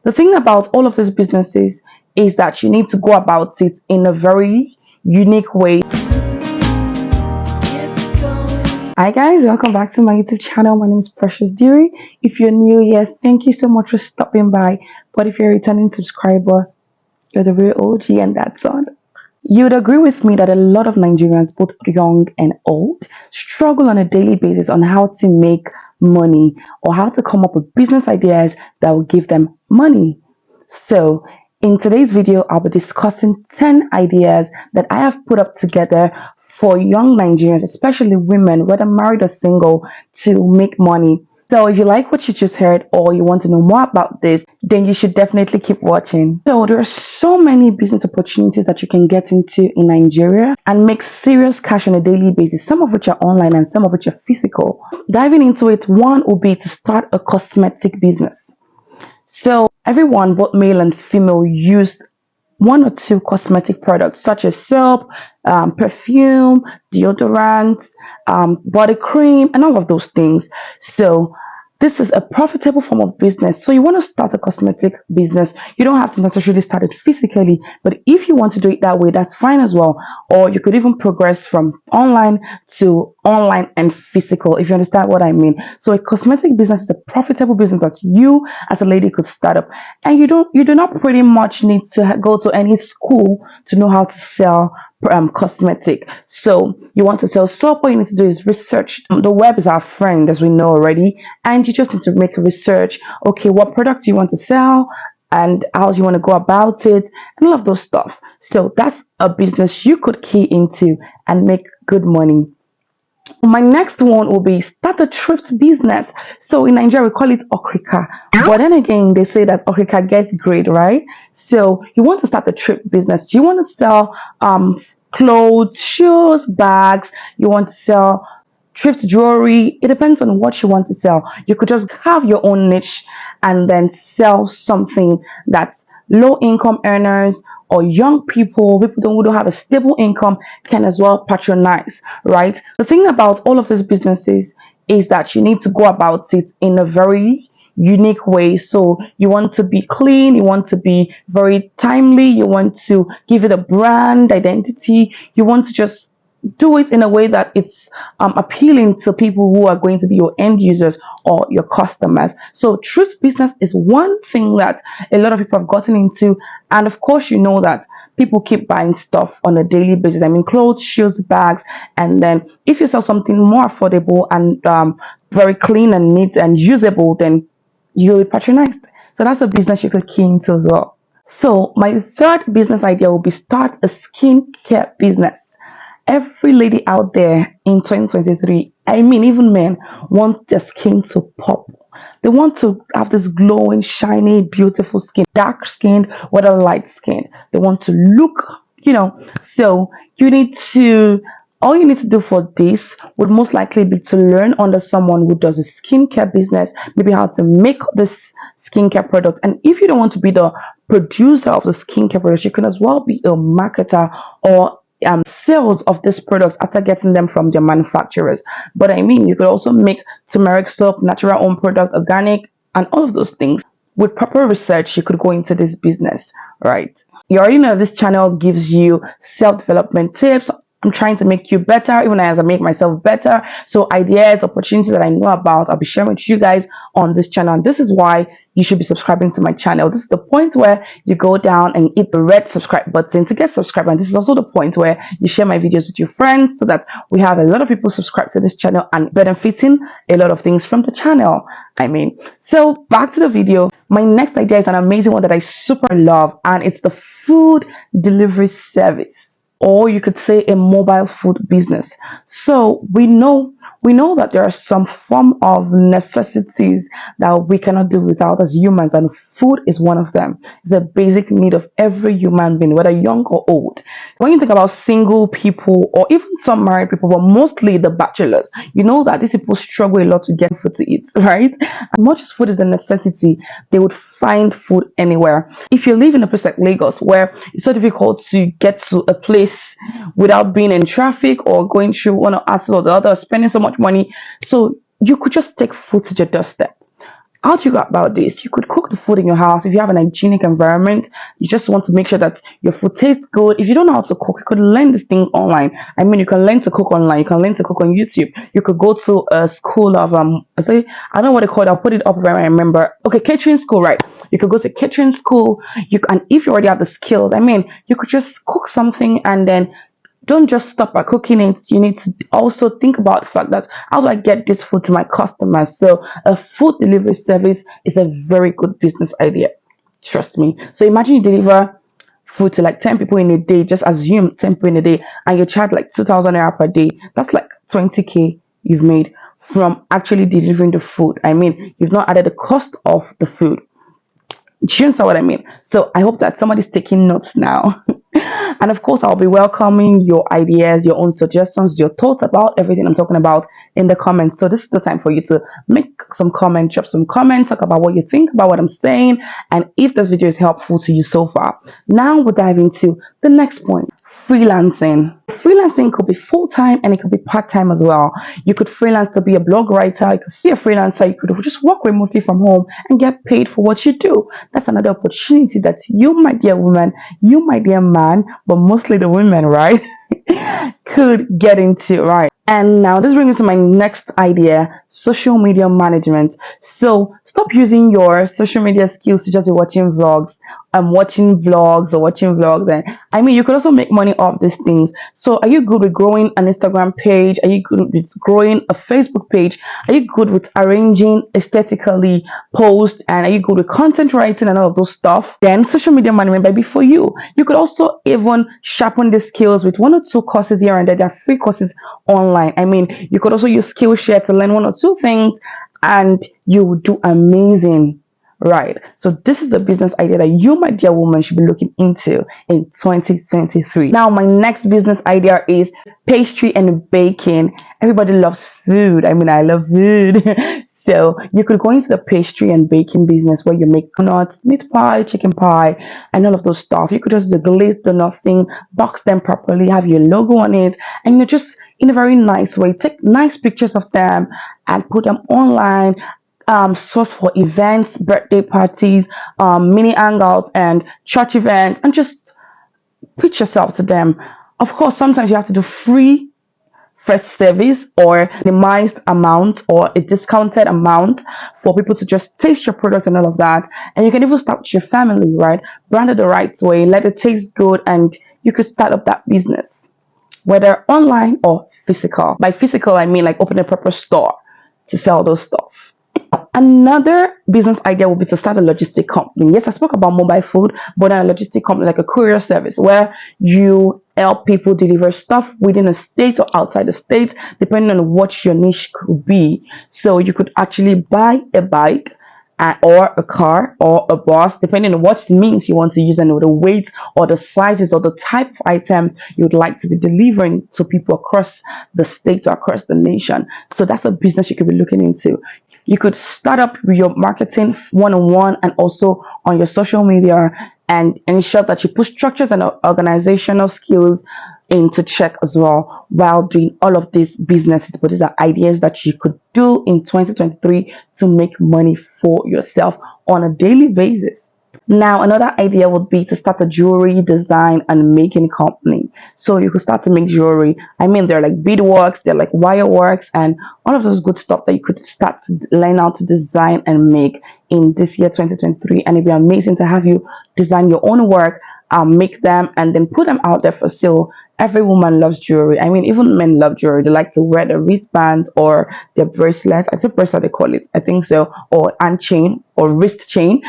The thing about all of these businesses is that you need to go about it in a very unique way. Hi guys, welcome back to my YouTube channel. My name is Precious Diri. If you're new here, thank you so much for stopping by. But if you're a returning subscriber, you're the real OG and that's on. You'd agree with me that a lot of Nigerians, both young and old, struggle on a daily basis on how to make money or how to come up with business ideas that will give them money. So, in today's video, I'll be discussing 10 ideas that I have put up together for young Nigerians, especially women, whether married or single, to make money. So if you like what you just heard or you want to know more about this, then you should definitely keep watching. So there are so many business opportunities that you can get into in Nigeria and make serious cash on a daily basis, some of which are online and some of which are physical. Diving into it, one will be to start a cosmetic business. So everyone, both male and female, use one or two cosmetic products such as soap, perfume, deodorant, body cream, and all of those things. So this is a profitable form of business. So you want to start a cosmetic business. You don't have to necessarily start it physically, but if you want to do it that way, that's fine as well. Or you could even progress from online to online and physical, if you understand what I mean. So a cosmetic business is a profitable business that you as a lady could start up, and you do not pretty much need to go to any school to know how to sell cosmetic. So you want to sell soap, what you need to do is research. The web is our friend, as we know already, and you just need to make a research. Okay, what products you want to sell and how you want to go about it and all of those stuff. So that's a business you could key into and make good money. My next one will be start a thrift business. So in Nigeria we call it okrika, but then again they say that okrika gets great, right? So you want to start a thrift business. You want to sell clothes, shoes, bags. You want to sell thrift jewelry. It depends on what you want to sell. You could just have your own niche and then sell something that's low income earners or young people who don't have a stable income can as well patronize, right? The thing about all of these businesses is that you need to go about it in a very unique way. So you want to be clean, you want to be very timely, you want to give it a brand identity, you want to just do it in a way that it's appealing to people who are going to be your end users or your customers. So thrift business is one thing that a lot of people have gotten into, and of course you know that people keep buying stuff on a daily basis. I mean, clothes, shoes, bags, and then if you sell something more affordable and very clean and neat and usable, then you'll be patronized. So that's a business you could key into as well. So my third business idea will be start a skincare business. Every lady out there in 2023, I mean even men, want their skin to pop. They want to have this glowing, shiny, beautiful skin, dark skin, whether light skin. They want to look, so all you need to do for this would most likely be to learn under someone who does a skincare business, maybe how to make this skincare product. And if you don't want to be the producer of the skincare product, you can as well be a marketer or sales of these products after getting them from their manufacturers. But I mean, you could also make turmeric soap, natural own product, organic, and all of those things. With proper research, you could go into this business, right? You already know this channel gives you self-development tips. I'm trying to make you better, even as I make myself better. So ideas, opportunities that I know about, I'll be sharing with you guys on this channel. And this is why you should be subscribing to my channel. This is the point where you go down and hit the red subscribe button to get subscribed. And this is also the point where you share my videos with your friends so that we have a lot of people subscribed to this channel and benefiting a lot of things from the channel. So back to the video. My next idea is an amazing one that I super love, and it's the food delivery service, or you could say a mobile food business. So we know that there are some form of necessities that we cannot do without as humans, and food is one of them. It's a basic need of every human being, whether young or old. When you think about single people or even some married people, but mostly the bachelors, you know that these people struggle a lot to get food to eat, right? As much as food is a necessity, they would find food anywhere. If you live in a place like Lagos, where it's so difficult to get to a place without being in traffic or going through one hassle or the other, spending so much money, so you could just take food to your doorstep. How do you go about this? You could cook the food in your house if you have an hygienic environment. You just want to make sure that your food tastes good. If you don't know how to cook, you could learn these things online. I mean, you can learn to cook online. You can learn to cook on YouTube. You could go to a school of I don't know what they call it. I'll put it up where I remember. Okay, catering school, right? You could go to catering school. And if you already have the skills, I mean, you could just cook something and then don't just stop at cooking it. You need to also think about the fact that how do I get this food to my customers? So a food delivery service is a very good business idea. Trust me. So imagine you deliver food to like 10 people in a day. Just assume 10 people in a day, and you charge like 2,000 naira per day. That's like 20K you've made from actually delivering the food. I mean, you've not added the cost of the food. Do you understand what I mean? So I hope that somebody's taking notes now. And of course, I'll be welcoming your ideas, your own suggestions, your thoughts about everything I'm talking about in the comments. So this is the time for you to make some comment, drop some comments, talk about what you think about what I'm saying, and if this video is helpful to you so far. Now we'll dive into the next point. Freelancing. Freelancing could be full-time and it could be part-time as well. You could freelance to be a blog writer, you could be a freelancer, you could just work remotely from home and get paid for what you do. That's another opportunity that you, my dear woman, you, my dear man, but mostly the women, right, could get into, right? And now this brings me to my next idea, social media management. So stop using your social media skills to just be watching vlogs. Watching vlogs or watching vlogs, and I mean, you could also make money off these things. So are you good with growing an Instagram page? Are you good with growing a Facebook page? Are you good with arranging aesthetically posts? And are you good with content writing and all of those stuff? Then social media management might be for you. You could also even sharpen the skills with one or two courses here and there. There are free courses online. I mean, you could also use Skillshare to learn one or two things and you would do amazing. Right. So this is a business idea that you, my dear woman, should be looking into in 2023. Now, my next business idea is pastry and baking. Everybody loves food. I mean, I love food. So you could go into the pastry and baking business where you make donuts, meat pie, chicken pie, and all of those stuff. You could just the glazed donut thing, box them properly, have your logo on it, and you just in a very nice way take nice pictures of them and put them online. Source for events, birthday parties, mini hangouts, and church events, and just pitch yourself to them. Of course, sometimes you have to do free first service or minimized amount or a discounted amount for people to just taste your product and all of that. And you can even start with your family, right? Brand it the right way, let it taste good, and you could start up that business, whether online or physical. By physical, I mean like open a proper store to sell those stuff. Another business idea would be to start a logistic company. Yes, I spoke about mobile food, but a logistic company like a courier service where you help people deliver stuff within a state or outside the state, depending on what your niche could be. So you could actually buy a bike or a car or a bus, depending on what means you want to use and the weight or the sizes or the type of items you would like to be delivering to people across the state or across the nation. So that's a business you could be looking into. You could start up your marketing one-on-one and also on your social media and ensure that you put structures and organizational skills into check as well while doing all of these businesses. But these are ideas that you could do in 2023 to make money for yourself on a daily basis. Now, another idea would be to start a jewelry design and making company. So you could start to make jewelry. I mean, they're like beadworks, they're like wireworks, and all of those good stuff that you could start to learn how to design and make in this year 2023. And it'd be amazing to have you design your own work, make them, and then put them out there for sale. Every woman loves jewelry. I mean, even men love jewelry. They like to wear the wristbands or their bracelets. I say bracelet they call it. I think so. Or hand chain or wrist chain,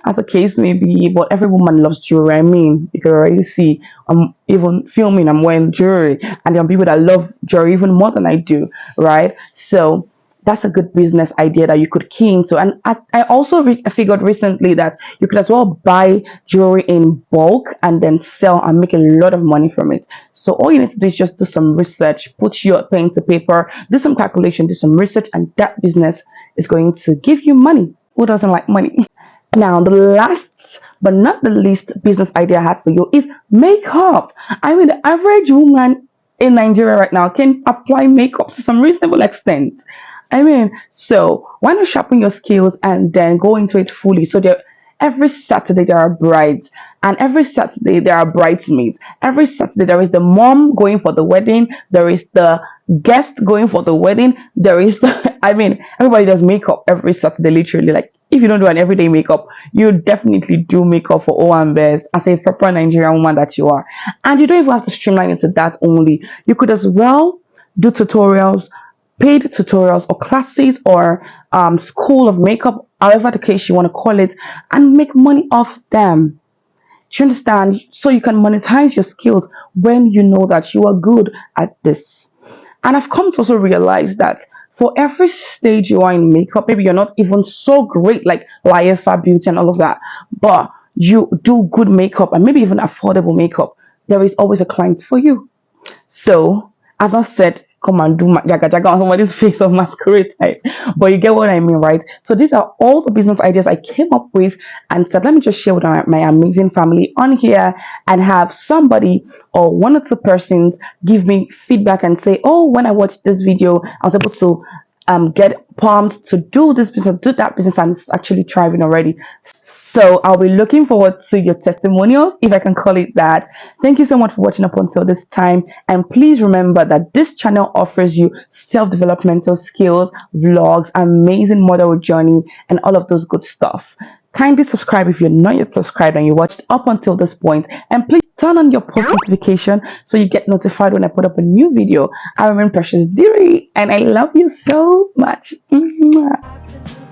as a case may be. But every woman loves jewelry. I mean, you can already see I'm even filming. I'm wearing jewelry, and there are people that love jewelry even more than I do. Right? So that's a good business idea that you could key into. And I also figured recently that you could as well buy jewelry in bulk and then sell and make a lot of money from it. So all you need to do is just do some research, put your pen to paper, do some calculation, do some research, and that business is going to give you money. Who doesn't like money? Now, the last but not the least business idea I had for you is makeup. I mean, the average woman in Nigeria right now can apply makeup to some reasonable extent. I mean, so why not sharpen your skills and then go into it fully? So there, every Saturday there are brides, and every Saturday there are bridesmaids. Every Saturday there is the mom going for the wedding. There is the guest going for the wedding. There is the, I mean, everybody does makeup every Saturday. Literally, like if you don't do an everyday makeup, you definitely do makeup for O and Best as a proper Nigerian woman that you are, and you don't even have to streamline into that only. You could as well do tutorials, paid tutorials or classes or school of makeup, however the case you want to call it, and make money off them. Do you understand? So you can monetize your skills when you know that you are good at this. And I've come to also realize that for every stage you are in makeup, maybe you're not even so great like Liafa Beauty and all of that, but you do good makeup and maybe even affordable makeup, there is always a client for you. So I've not said come and do jaga jaga on somebody's face of masquerade type, but you get what I mean, right? So these are all the business ideas I came up with and said, let me just share with my amazing family on here and have somebody or one or two persons give me feedback and say, oh, when I watched this video, I was able to get pumped to do this business, do that business, and it's actually thriving already. So I'll be looking forward to your testimonials, if I can call it that. Thank you so much for watching up until this time. And please remember that this channel offers you self-developmental skills, vlogs, amazing model journey, and all of those good stuff. Kindly subscribe if you're not yet subscribed and you watched up until this point. And please turn on your post notification so you get notified when I put up a new video. I remain Precious Diri and I love you so much. Mwah.